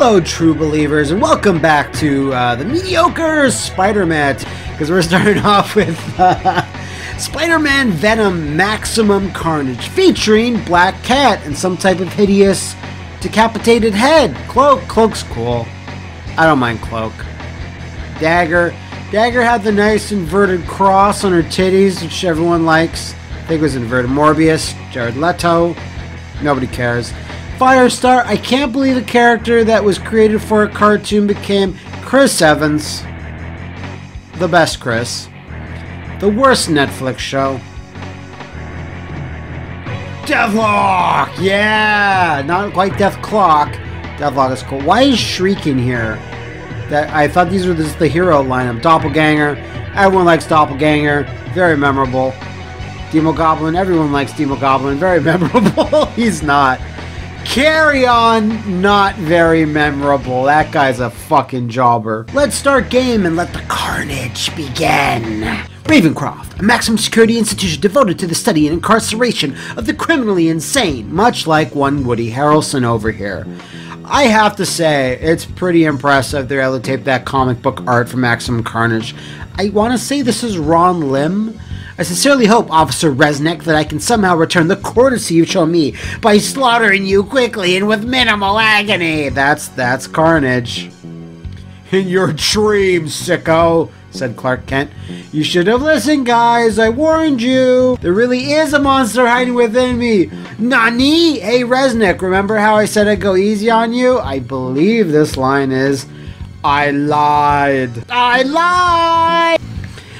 Hello, true believers, and welcome back to the Mediocre Spider-Man, because we're starting off with Spider-Man Venom Maximum Carnage, featuring Black Cat and some type of hideous decapitated head. Cloak's cool. I don't mind Cloak. Dagger had the nice inverted cross on her titties, which everyone likes. I think it was inverted. Morbius, Jared Leto, nobody cares. Firestar, I can't believe a character that was created for a cartoon became Chris Evans. The best Chris. The worst Netflix show. Deathlock! Yeah! Not quite Death Clock. Deathlock is cool. Why is Shriek in here? I thought these were the hero lineup. Doppelganger. Everyone likes Doppelganger. Very memorable. Demo Goblin. Everyone likes Demo Goblin. Very memorable. He's not. Carry On, not very memorable. That guy's a fucking jobber. Let's start game and let the carnage begin. Ravencroft, a maximum security institution devoted to the study and incarceration of the criminally insane, much like one Woody Harrelson over here. I have to say, it's pretty impressive they're able to tape that comic book art for Maximum Carnage. I want to say this is Ron Lim. I sincerely hope, Officer Resnick, that I can somehow return the courtesy you've shown me by slaughtering you quickly and with minimal agony. That's Carnage. In your dreams, sicko, said Clark Kent. You should have listened, guys. I warned you. There really is a monster hiding within me. Nani? Hey, Resnick, remember how I said I'd go easy on you? I believe this line is, I lied. I lied!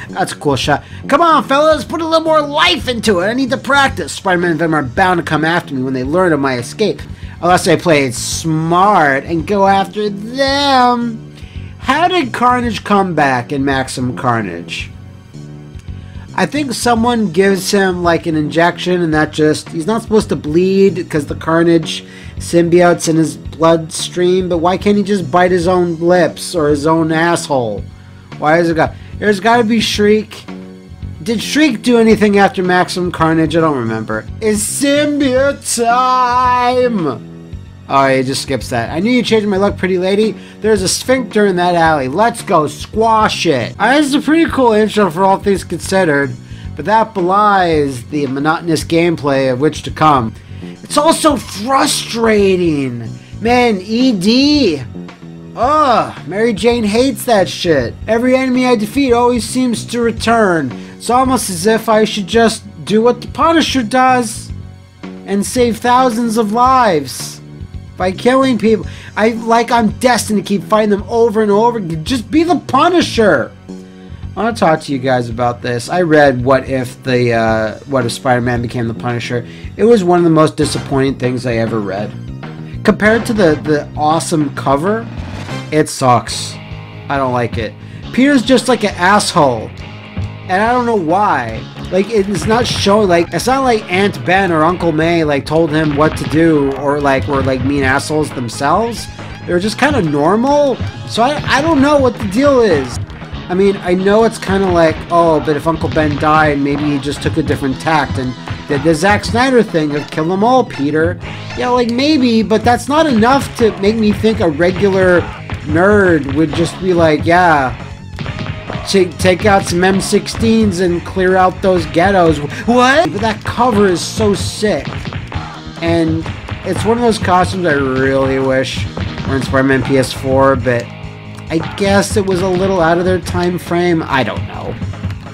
That's a cool shot. Come on, fellas, put a little more life into it. I need to practice. Spider-Man and Venom are bound to come after me when they learn of my escape. Unless I play it smart and go after them. How did Carnage come back in Maximum Carnage? I think someone gives him like an injection and that just... He's not supposed to bleed because the Carnage symbiote's in his bloodstream. But why can't he just bite his own lips or his own asshole? Why is it got... There's gotta be Shriek. Did Shriek do anything after Maximum Carnage? I don't remember. It's symbiote time! Oh, he just skips that. I knew you changed my luck, pretty lady. There's a sphincter in that alley. Let's go squash it. This is a pretty cool intro for all things considered, but that belies the monotonous gameplay of which to come. It's also frustrating. Man, ED... Ugh, Mary Jane hates that shit. Every enemy I defeat always seems to return. It's almost as if I should just do what the Punisher does and save thousands of lives by killing people. I'm destined to keep fighting them over and over again. Just be the Punisher. I want to talk to you guys about this. I read What If Spider-Man Became the Punisher. It was one of the most disappointing things I ever read. Compared to the awesome cover, it sucks. I don't like it. Peter's just like an asshole. And I don't know why. Like, it's not showing, like, it's not like Aunt Ben or Uncle May, like, told him what to do, or, like, were, like, mean assholes themselves. They're just kind of normal. So I don't know what the deal is. I mean, I know it's kind of like, oh, but if Uncle Ben died, maybe he just took a different tact and did the Zack Snyder thing of kill them all, Peter. Yeah, like, maybe, but that's not enough to make me think a regular nerd would just be like, yeah, take out some M16s and clear out those ghettos. What? But that cover is so sick. And it's one of those costumes I really wish were in Spider-Man PS4, but I guess it was a little out of their time frame. I don't know.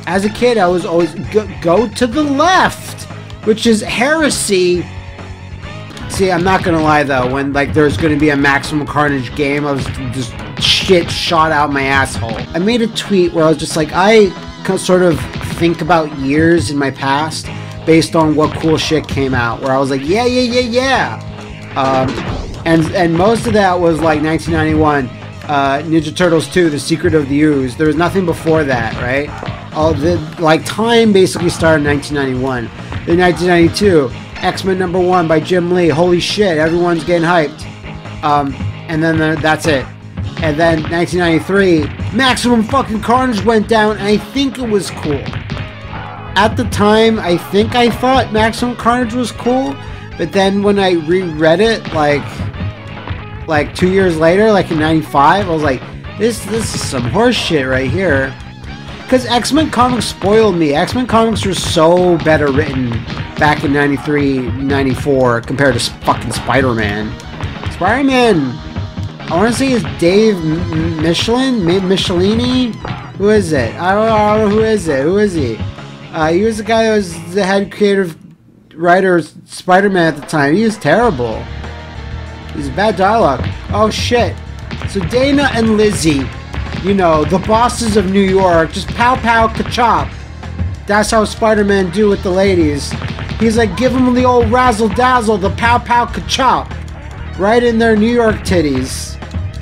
As a kid, I was always go to the left, which is heresy. See, I'm not gonna lie though, when like there's gonna be a Maximum Carnage game, I was just shit shot out my asshole. I made a tweet where I was just like, I sort of think about years in my past based on what cool shit came out, where I was like, yeah. And most of that was like 1991, Ninja Turtles 2, The Secret of the Ooze. There was nothing before that, right? Time basically started in 1991. Then 1992. X-Men #1 by Jim Lee. Holy shit, everyone's getting hyped. And then that's it. And then 1993, Maximum fucking Carnage went down, and I think it was cool. At the time, I think I thought Maximum Carnage was cool, but then when I reread it, like like 2 years later, like in 95, I was like, this is some horse shit right here. Because X-Men comics spoiled me. X-Men comics were so better written back in 93, 94 compared to fucking Spider-Man. Spider-Man, I want to say is Dave Michelini? Who is it? I don't know. Who is it? Who is he? He was the guy who was the head creative writer of Spider-Man at the time. He was terrible. He's a bad dialogue. Oh shit. So Dana and Lizzie, you know, the bosses of New York, just pow pow ka-chop. That's how Spider-Man do with the ladies. He's like, give them the old razzle dazzle, the pow pow ka-chop. Right in their New York titties.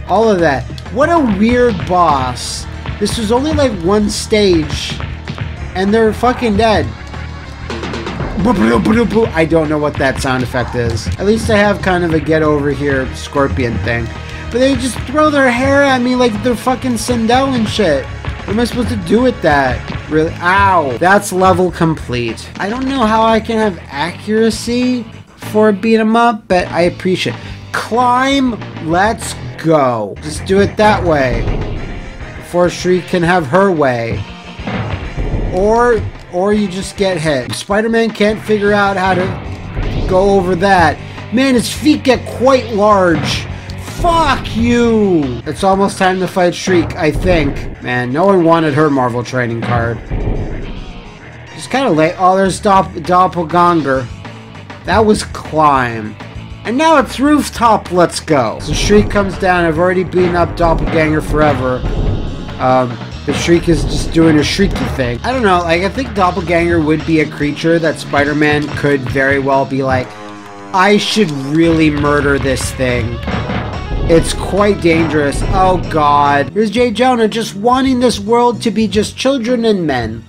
All of that. What a weird boss. This was only like one stage. And they're fucking dead. I don't know what that sound effect is. At least I have kind of a get over here scorpion thing. But they just throw their hair at me like they're fucking Sindel and shit. What am I supposed to do with that? Really? Ow. That's level complete. I don't know how I can have accuracy for a beat 'em up, but I appreciate it. Climb. Let's go. Just do it that way. Before Shriek can have her way. Or you just get hit. Spider-Man can't figure out how to go over that. Man, his feet get quite large. Fuck you! It's almost time to fight Shriek, I think. Man, no one wanted her Marvel trading card. It's kind of late. Oh, there's Doppelganger. That was Climb. And now it's Rooftop, let's go. So Shriek comes down. I've already beaten up Doppelganger forever. But Shriek is just doing a Shrieky thing. I don't know, like, I think Doppelganger would be a creature that Spider-Man could very well be like, I should really murder this thing. It's quite dangerous. Oh god. Here's J. Jonah just wanting this world to be just children and men.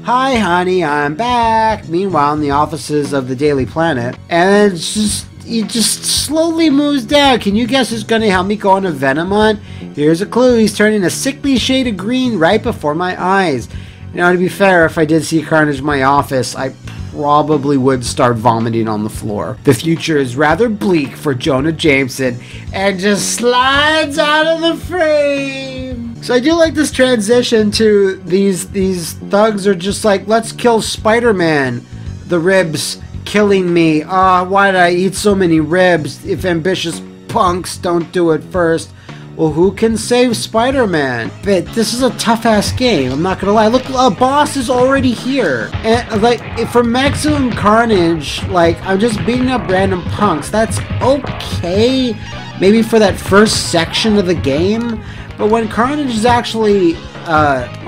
Hi honey, I'm back. Meanwhile, in the offices of the Daily Planet. And it's just, he just slowly moves down. Can you guess who's gonna help me go on a Venom hunt? Here's a clue. He's turning a sickly shade of green right before my eyes. Now, to be fair, if I did see Carnage in my office, I probably would start vomiting on the floor. The future is rather bleak for Jonah Jameson and just slides out of the frame. So I do like this transition to these thugs are just like, let's kill Spider-Man. The ribs killing me. Why did I eat so many ribs? If ambitious punks don't do it first. Well, who can save Spider-Man? But this is a tough-ass game, I'm not gonna lie. Look, a boss is already here. And, like, for Maximum Carnage, like, I'm just beating up random punks. That's okay, maybe for that first section of the game. But when Carnage is actually,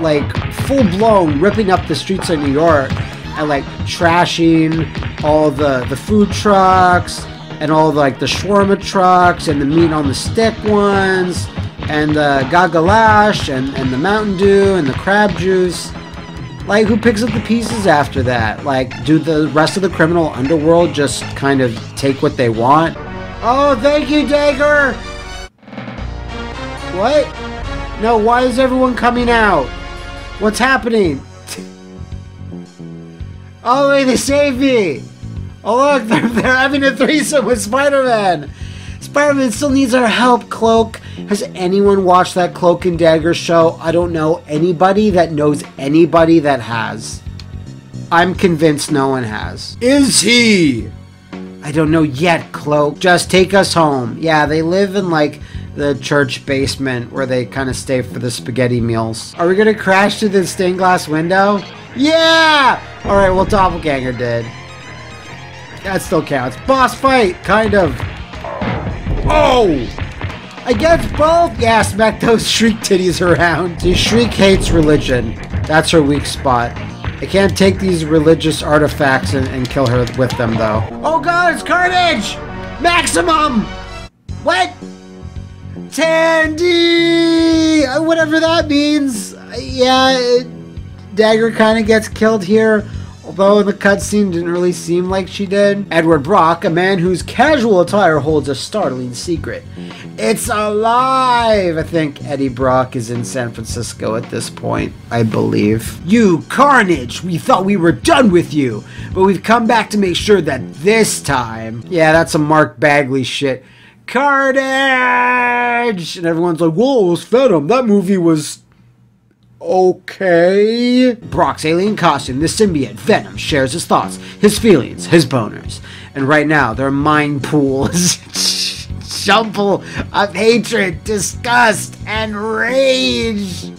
like, full-blown ripping up the streets of New York and, like, trashing all the food trucks, and all like the shawarma trucks and the meat on the stick ones and the gagalash and the Mountain Dew and the crab juice. Like, who picks up the pieces after that? Like, do the rest of the criminal underworld just kind of take what they want? Oh, thank you, Dagger! What? No, why is everyone coming out? What's happening? Oh, wait, they saved me! Oh look, they're having a threesome with Spider-Man! Spider-Man still needs our help, Cloak. Has anyone watched that Cloak and Dagger show? I don't know anybody that knows anybody that has. I'm convinced no one has. Is he? I don't know yet, Cloak. Just take us home. Yeah, they live in like the church basement where they kind of stay for the spaghetti meals. Are we gonna crash through the stained glass window? Yeah! Alright, well, Doppelganger did. That still counts. Boss fight, kind of. Oh! Against both? Yeah, smack those Shriek titties around. See, Shriek hates religion. That's her weak spot. I can't take these religious artifacts and kill her with them, though. Oh god, it's Carnage! Maximum! What? Tandy! Whatever that means. Yeah, Dagger kind of gets killed here. Although the cutscene didn't really seem like she did. Edward Brock, a man whose casual attire holds a startling secret. It's alive! I think Eddie Brock is in San Francisco at this point, I believe. You, Carnage! We thought we were done with you, but we've come back to make sure that this time... Yeah, that's some Mark Bagley shit. Carnage! And everyone's like, whoa, it was Venom. That movie was okay. Brock's alien costume, the symbiote Venom, shares his thoughts, his feelings, his boners. And right now, their mind pool is jumble of hatred, disgust, and rage.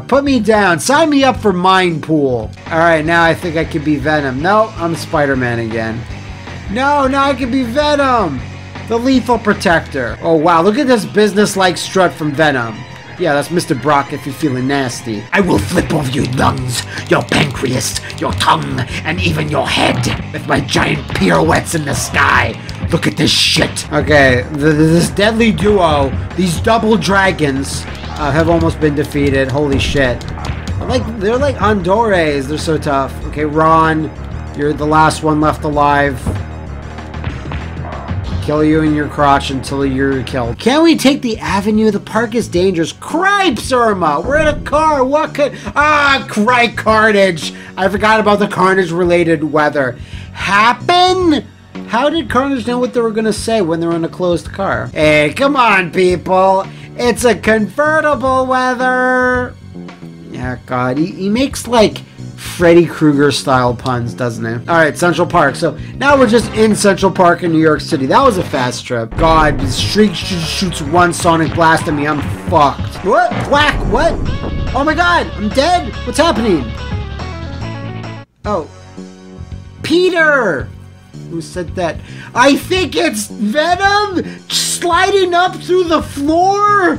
Put me down. Sign me up for mind pool. Alright, now I think I could be Venom. No, I'm Spider-Man again. No, now I can be Venom. The lethal protector. Oh wow, look at this business-like strut from Venom. Yeah, that's Mr. Brock if you're feeling nasty. I will flip off your lungs, your pancreas, your tongue, and even your head with my giant pirouettes in the sky. Look at this shit. Okay, this deadly duo, these double dragons, have almost been defeated. Holy shit. They're like Andores. They're so tough. Okay, Ron, you're the last one left alive. Kill you in your crotch until you're killed. Can we take the avenue? The park is dangerous. Cripes, Irma! We're in a car. What could... Right, Carnage. I forgot about the Carnage-related weather. Happen? How did Carnage know what they were going to say when they were in a closed car? Hey, come on, people. It's a convertible weather. Yeah, God. He makes, like, Freddy Krueger-style puns, doesn't he? Alright, Central Park. So, now we're just in Central Park in New York City. That was a fast trip. God, Streak shoots one sonic blast at me. I'm fucked. What? Whack? What? Oh my God! I'm dead? What's happening? Oh. Peter! Who said that? I think it's Venom sliding up through the floor?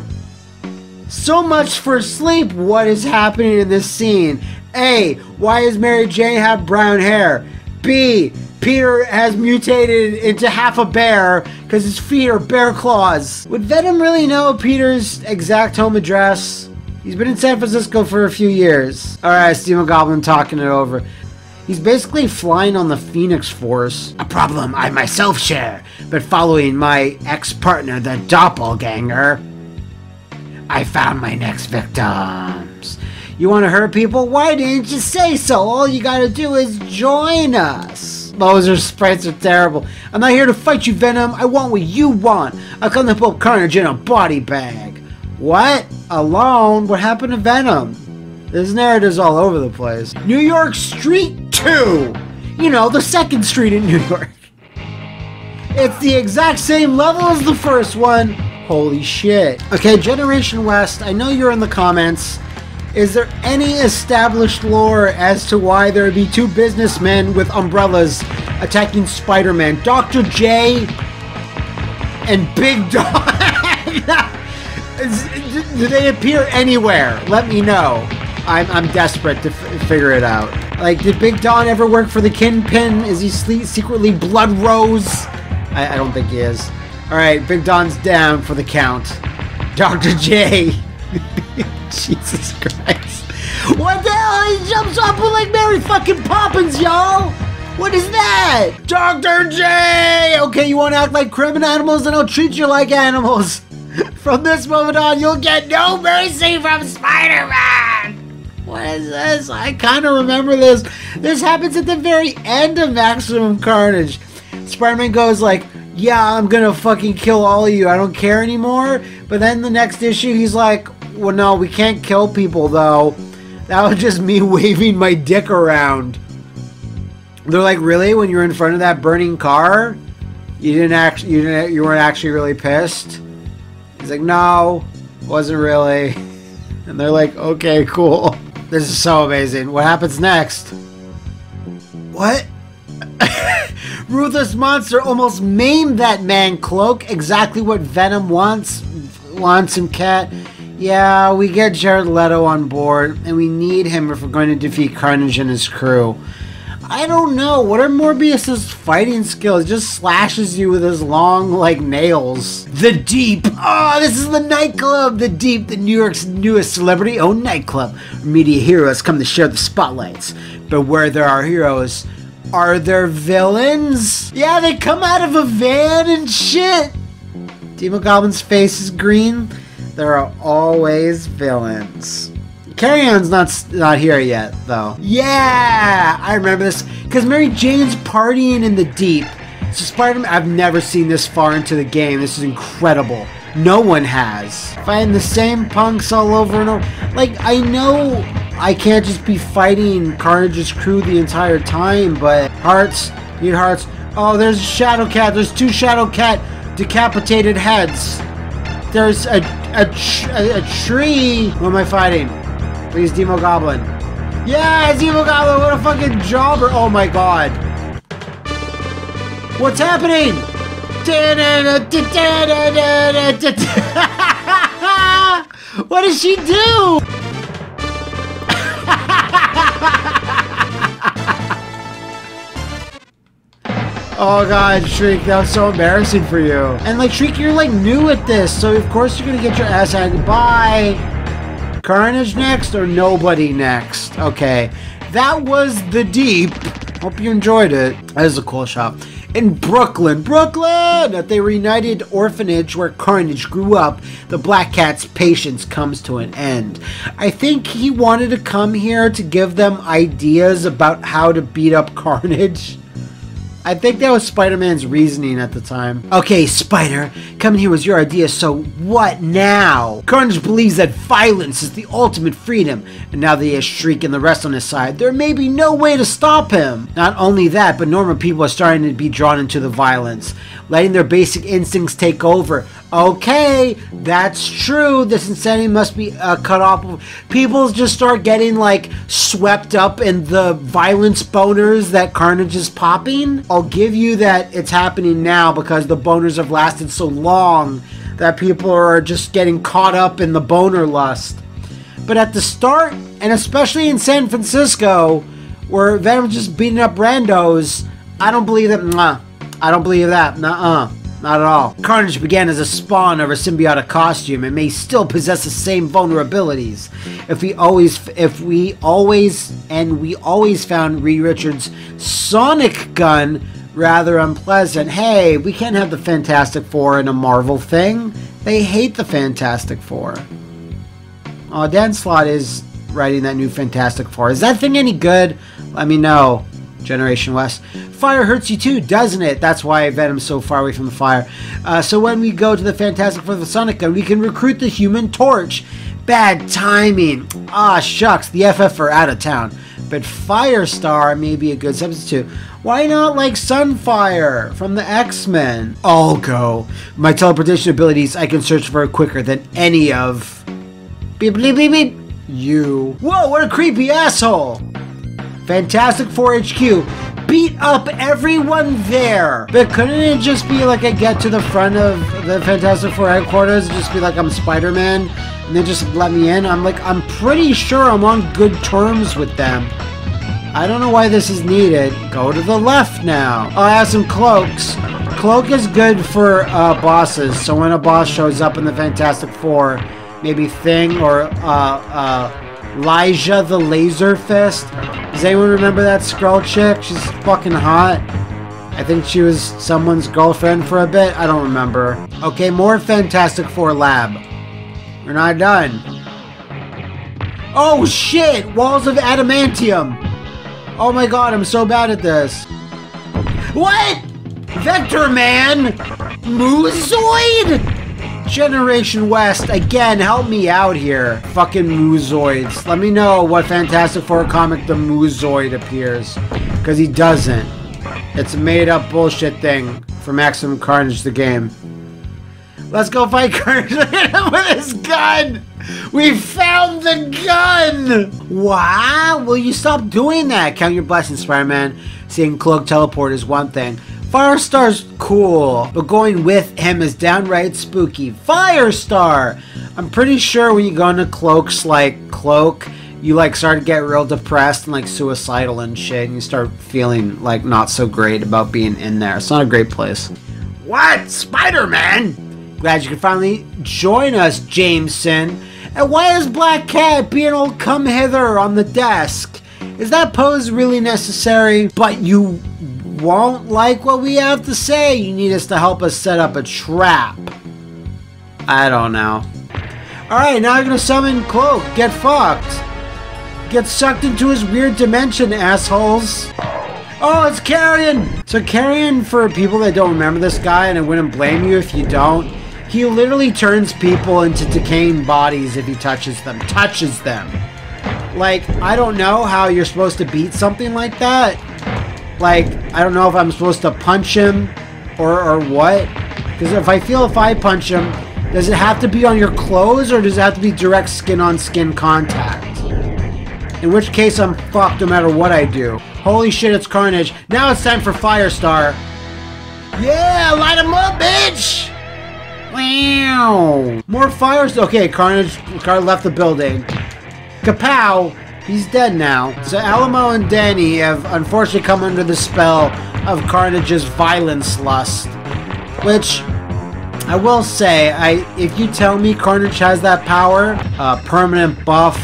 So much for sleep. What is happening in this scene? A. Why does Mary Jane have brown hair? B. Peter has mutated into half a bear because his feet are bear claws. Would Venom really know Peter's exact home address? He's been in San Francisco for a few years. Alright, Steve Goblin talking it over. He's basically flying on the Phoenix Force. A problem I myself share, but following my ex-partner, the doppelganger, I found my next victims. You want to hurt people? Why didn't you say so? All you gotta do is join us. Those sprites are terrible. I'm not here to fight you, Venom. I want what you want. I come to put Carnage in a body bag. What? Alone? What happened to Venom? This narrative's all over the place. New York Street 2! You know, the second street in New York. It's the exact same level as the first one. Holy shit. Okay, Generation West, I know you're in the comments. Is there any established lore as to why there would be two businessmen with umbrellas attacking Spider-Man? Dr. J and Big Don? Do they appear anywhere? Let me know. I'm desperate to figure it out. Like, did Big Don ever work for the Kingpin? Is he secretly Blood Rose? I don't think he is. Alright, Big Don's down for the count. Dr. J. Jesus Christ. What the hell? He jumps up with like Mary fucking Poppins, y'all! What is that? Dr. J! Okay, you want to act like criminal animals, and I'll treat you like animals. From this moment on, you'll get no mercy from Spider-Man! What is this? I kind of remember this. This happens at the very end of Maximum Carnage. Spider-Man goes like, yeah, I'm gonna fucking kill all of you. I don't care anymore. But then the next issue, he's like, well, no, we can't kill people, though. That was just me waving my dick around. They're like, really? When you were in front of that burning car? You weren't actually really pissed? He's like, no, wasn't really. And they're like, okay, cool. This is so amazing. What happens next? What? Ruthless Monster almost maimed that man, Cloak. Exactly what Venom wants him, Cat. Yeah, we get Jared Leto on board, and we need him if we're going to defeat Carnage and his crew. I don't know. What are Morbius's fighting skills? He just slashes you with his long, like, nails. The Deep. Oh, this is the nightclub. The Deep, the New York's newest celebrity-owned nightclub. Where media heroes come to share the spotlights. But where there are heroes, are there villains? Yeah, they come out of a van and shit. Demogoblin's face is green. There are always villains. Carry-On's not here yet, though. Yeah! I remember this. Because Mary Jane's partying in the Deep. So Spider-Man, I've never seen this far into the game. This is incredible. No one has. Fighting the same punks all over and over. Like, I know I can't just be fighting Carnage's crew the entire time, but hearts, need hearts. Oh, there's a Shadow Cat. There's 2 Shadow Cat decapitated heads. There's a tree. Who am I fighting? Please, Demo Goblin. Yeah, Demo Goblin. What a fucking jobber. Oh my god. What's happening? What does she do? Oh god, Shriek, that was so embarrassing for you. And like, Shriek, you're like new at this, so of course you're gonna get your ass handed. Bye. Carnage next or nobody next? Okay, that was The Deep. Hope you enjoyed it. That is a cool shop. In Brooklyn, at the reunited orphanage where Carnage grew up, the Black Cat's patience comes to an end. I think he wanted to come here to give them ideas about how to beat up Carnage. I think that was Spider-Man's reasoning at the time. Okay, Spider, coming here was your idea, so what now? Carnage believes that violence is the ultimate freedom, and now that he has Shriek and the rest on his side, there may be no way to stop him. Not only that, but normal people are starting to be drawn into the violence, letting their basic instincts take over. Okay, that's true. This insanity must be cut off. People just start getting like swept up in the violence boners that Carnage is popping. I'll give you that it's happening now because the boners have lasted so long that people are just getting caught up in the boner lust. But at the start, and especially in San Francisco, where Venom's just beating up randos, I don't believe that. I don't believe that. Nuh-uh. Not at all. Carnage began as a spawn of a symbiotic costume and may still possess the same vulnerabilities. We always found Reed Richards' sonic gun rather unpleasant. Hey, we can't have the Fantastic Four in a Marvel thing. They hate the Fantastic Four. Oh, Dan Slott is writing that new Fantastic Four. Is that thing any good? Let me know. Generation West. Fire hurts you too, doesn't it? That's why Venom's so far away from the fire. So when we go to the Fantastic Four with the Sonic Gun, we can recruit the Human Torch. Bad timing. Ah, shucks, the FF are out of town. But Firestar may be a good substitute. Why not like Sunfire from the X-Men? I'll go. My teleportation abilities I can search for quicker than any of... Beep, beep, beep, beep. You. Whoa, what a creepy asshole. Fantastic Four HQ. Beat up everyone there. But couldn't it just be like I get to the front of the Fantastic Four headquarters and just be like I'm Spider-Man and they just let me in? I'm pretty sure I'm on good terms with them. I don't know why this is needed. Go to the left now. Oh, I have some cloaks. Cloak is good for bosses. So when a boss shows up in the Fantastic Four, maybe Thing or Elijah the Laser Fist. Does anyone remember that Skrull chick? She's fucking hot. I think she was someone's girlfriend for a bit. I don't remember. Okay, more Fantastic Four lab. We're not done. Oh shit! Walls of adamantium! Oh my god, I'm so bad at this. What? Vector Man? Moozoid? Generation West, again, help me out here. Fucking Moozoids. Let me know what Fantastic Four comic the Moozoid appears. Because he doesn't. It's a made-up bullshit thing for Maximum Carnage the game. Let's go fight Carnage with his gun! We found the gun! Wow, will you stop doing that? Count your blessings, Spider-Man. Seeing Cloak teleport is one thing. Firestar's cool, but going with him is downright spooky. Firestar! I'm pretty sure when you go into Cloak's, like, Cloak, you, like, start to get real depressed and, like, suicidal and shit, and you start feeling, like, not so great about being in there. It's not a great place. What? Spider-Man? Glad you could finally join us, Jameson. And why is Black Cat being all come hither on the desk? Is that pose really necessary? But you won't like what we have to say. You need us to help us set up a trap. I don't know. Alright, now I'm gonna summon Cloak. Get fucked. Get sucked into his weird dimension, assholes. Oh, it's Carrion! So Carrion, for people that don't remember this guy, and I wouldn't blame you if you don't, he literally turns people into decaying bodies if he touches them. Like, I don't know how you're supposed to beat something like that. Like, I don't know if I'm supposed to punch him or what. Because if I punch him, does it have to be on your clothes or does it have to be direct skin-on-skin contact? In which case, I'm fucked no matter what I do. Holy shit, it's Carnage. Now it's time for Firestar. Yeah, light him up, bitch! Wow. More fires. Okay, Carnage left the building. Kapow! He's dead now. So Alamo and Danny have unfortunately come under the spell of Carnage's violence lust. Which, I will say, if you tell me Carnage has that power, permanent buff,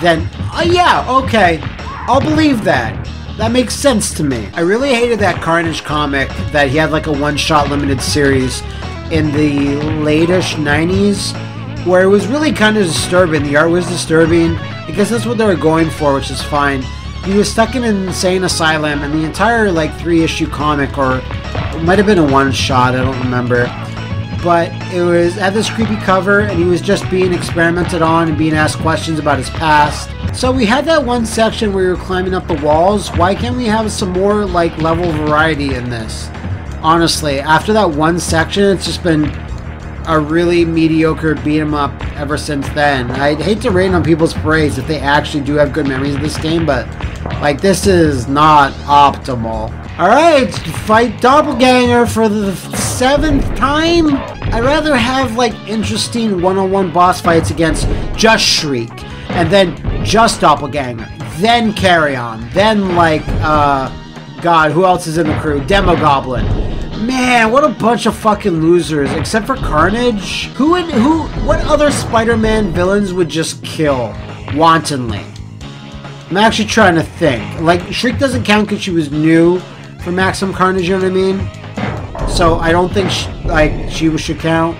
then, yeah, okay, I'll believe that. That makes sense to me. I really hated that Carnage comic that he had like a one-shot limited series in the late-ish 90s, where it was really kind of disturbing. The art was disturbing. I guess that's what they were going for, which is fine. He was stuck in an insane asylum, and the entire like 3-issue comic, or it might have been a one-shot, I don't remember, but it had this creepy cover, and he was just being experimented on and being asked questions about his past. So we had that one section where we were climbing up the walls. Why can't we have some more like level variety in this? Honestly, after that one section, it's just been a really mediocre beat 'em up ever since then. I'd hate to rain on people's parades if they actually do have good memories of this game, but like, this is not optimal. Alright, fight Doppelganger for the 7th time? I'd rather have like interesting one-on-one boss fights against just Shriek, and then just Doppelganger, then Carrion, then like, God, who else is in the crew? Demogoblin. Man, what a bunch of fucking losers, except for Carnage. What other Spider-Man villains would just kill wantonly? I'm actually trying to think. Like, Shriek doesn't count because she was new for Maximum Carnage, you know what I mean? So I don't think she should count.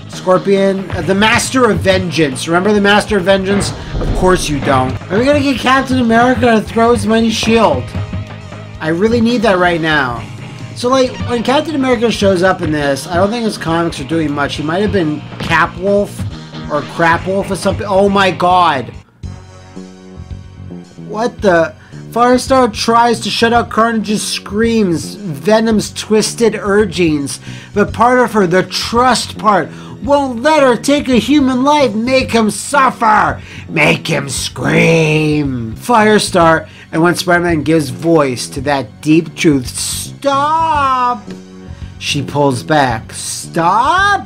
Scorpion, the Master of Vengeance. Remember the Master of Vengeance? Of course you don't. Are we gonna get Captain America to throw his mighty shield? I really need that right now. So, like, when Captain America shows up in this, I don't think his comics are doing much. He might have been Capwolf or Crapwolf or something. Oh my god. What the? Firestar tries to shut out Carnage's screams, Venom's twisted urgings, but part of her, the trust part, won't let her take a human life, make him suffer, make him scream. Firestar, and when Spider-Man gives voice to that deep truth, stop! She pulls back. Stop?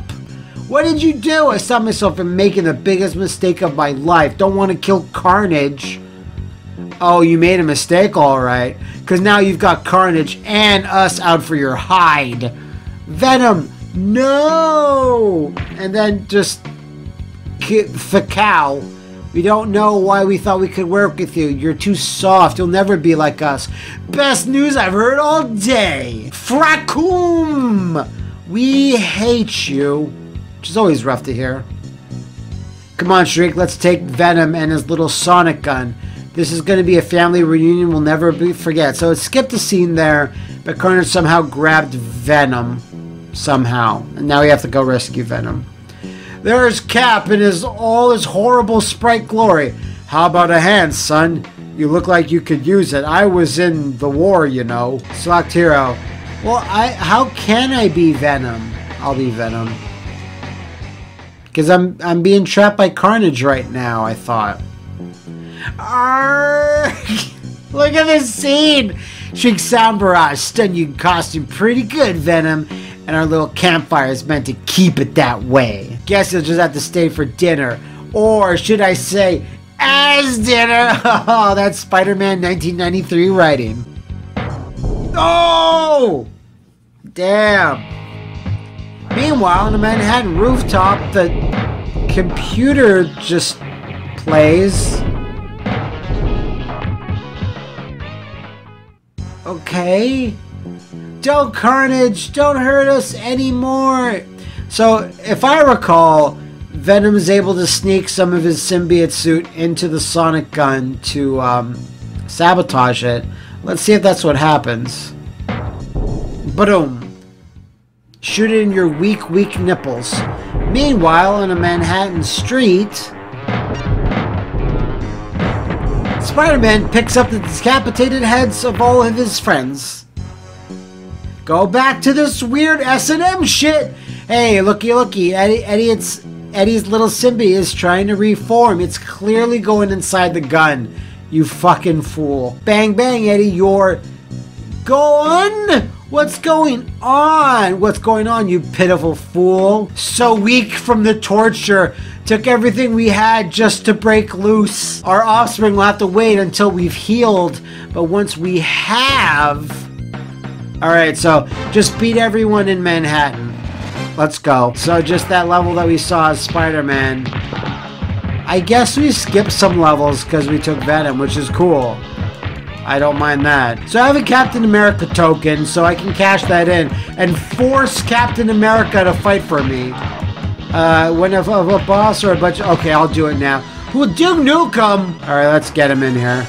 What did you do? I stopped myself from making the biggest mistake of my life. Don't want to kill Carnage. Oh, you made a mistake, alright. Because now you've got Carnage and us out for your hide. Venom, no! And then just the cow. We don't know why we thought we could work with you. You're too soft. You'll never be like us. Best news I've heard all day. Fracum! We hate you. Which is always rough to hear. Come on, Shriek. Let's take Venom and his little sonic gun. This is going to be a family reunion we'll never forget. So it skipped a scene there, but Carnage somehow grabbed Venom. Somehow. And now we have to go rescue Venom. There's Cap in all his horrible sprite glory. How about a hand, son? You look like you could use it. I was in the war, you know. Select hero. Well, how can I be Venom? I'll be Venom. Because I'm being trapped by Carnage right now, I thought. Look at this scene! Shriek sound barrage, stun you costume pretty good, Venom. And our little campfire is meant to keep it that way. Guess you'll just have to stay for dinner. Or should I say, as dinner? Oh, that's Spider-Man 1993 writing. Oh! Damn. Meanwhile, on the Manhattan rooftop, the computer just plays. Okay. Don't, Carnage, don't hurt us anymore. So, if I recall, Venom is able to sneak some of his symbiote suit into the sonic gun to sabotage it. Let's see if that's what happens. Boom. Shoot it in your weak nipples. Meanwhile, on a Manhattan street, Spider-Man picks up the decapitated heads of all of his friends. Go back to this weird S&M shit. Hey, looky. Eddie's little Simbi is trying to reform. It's clearly going inside the gun. You fucking fool. Bang, bang, Eddie, you're gone. What's going on? What's going on, you pitiful fool? So weak from the torture. Took everything we had just to break loose. Our offspring will have to wait until we've healed. But once we have... Alright, so just beat everyone in Manhattan. Let's go. So just that level that we saw as Spider-Man. I guess we skipped some levels because we took Venom, which is cool. I don't mind that. So I have a Captain America token, so I can cash that in and force Captain America to fight for me. When of a boss or a bunch of... Okay, I'll do it now. Well, Duke Nukem! Alright, let's get him in here.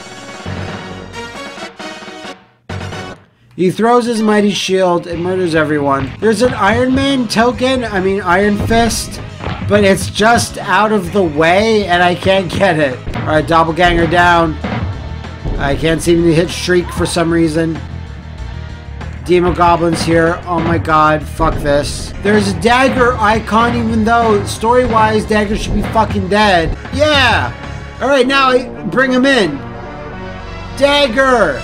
He throws his mighty shield and murders everyone. There's an Iron Man token, Iron Fist, but it's just out of the way and I can't get it. Alright, Doppelganger down. I can't seem to hit Shriek for some reason. Demogoblin's here. Oh my god, fuck this. There's a Dagger icon, even though story-wise Dagger should be fucking dead. Yeah! Alright, now bring him in. Dagger!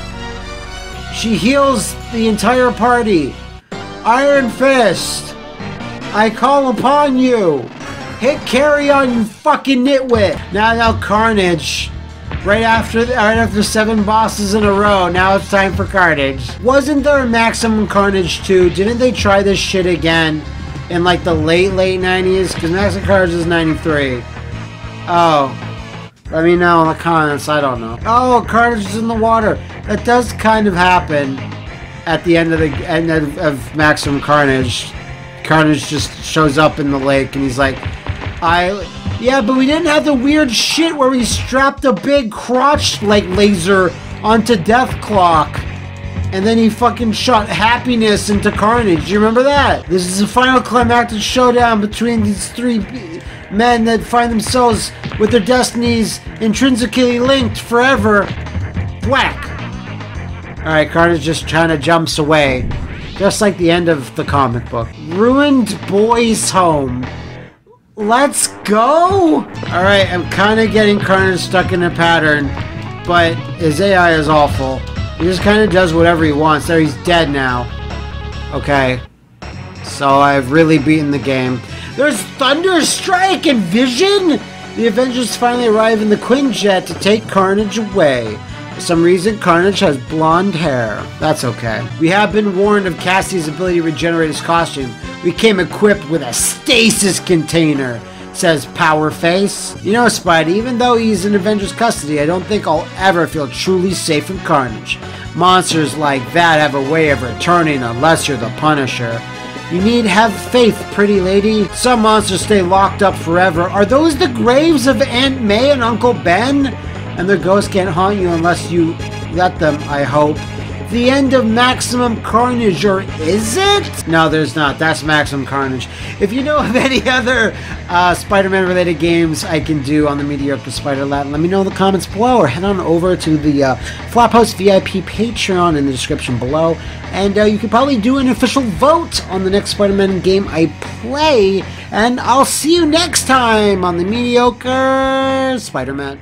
She heals the entire party. Iron Fist! I call upon you! Hit carry on, you fucking nitwit! Now Carnage. Right after 7 bosses in a row, now it's time for Carnage. Wasn't there a Maximum Carnage 2? Didn't they try this shit again in like the late 90s? Because Maximum Carnage is 93. Oh. Let me know in the comments, I don't know. Oh, Carnage is in the water. That does kind of happen at the end of Maximum Carnage. Carnage just shows up in the lake and he's like, yeah, but we didn't have the weird shit where we strapped a big crotch like laser onto Deathclock. And then he fucking shot happiness into Carnage. Do you remember that? This is the final climactic showdown between these 3 men that find themselves with their destinies intrinsically linked forever. Whack! Alright, Carnage just trying to jumps away. Just like the end of the comic book. Ruined boys' home. Let's go! Alright, I'm kind of getting Carnage stuck in a pattern, but his AI is awful. He just kind of does whatever he wants. There, he's dead now. Okay. So I've really beaten the game. There's Thunder Strike and Vision! The Avengers finally arrive in the Quinjet to take Carnage away. For some reason, Carnage has blonde hair. That's okay. We have been warned of Cassie's ability to regenerate his costume. We came equipped with a stasis container, says Powerface. You know, Spidey, even though he's in Avengers custody, I don't think I'll ever feel truly safe from Carnage. Monsters like that have a way of returning unless you're the Punisher. You need have faith, pretty lady. Some monsters stay locked up forever. Are those the graves of Aunt May and Uncle Ben? And their ghosts can't haunt you unless you let them, I hope. The end of Maximum Carnage, or is it? No, there's not. That's Maximum Carnage. If you know of any other Spider-Man related games I can do on the Mediocre Spider Lab, let me know in the comments below, or head on over to the Flophouse VIP Patreon in the description below, and you can probably do an official vote on the next Spider-Man game I play, and I'll see you next time on the Mediocre Spider-Man.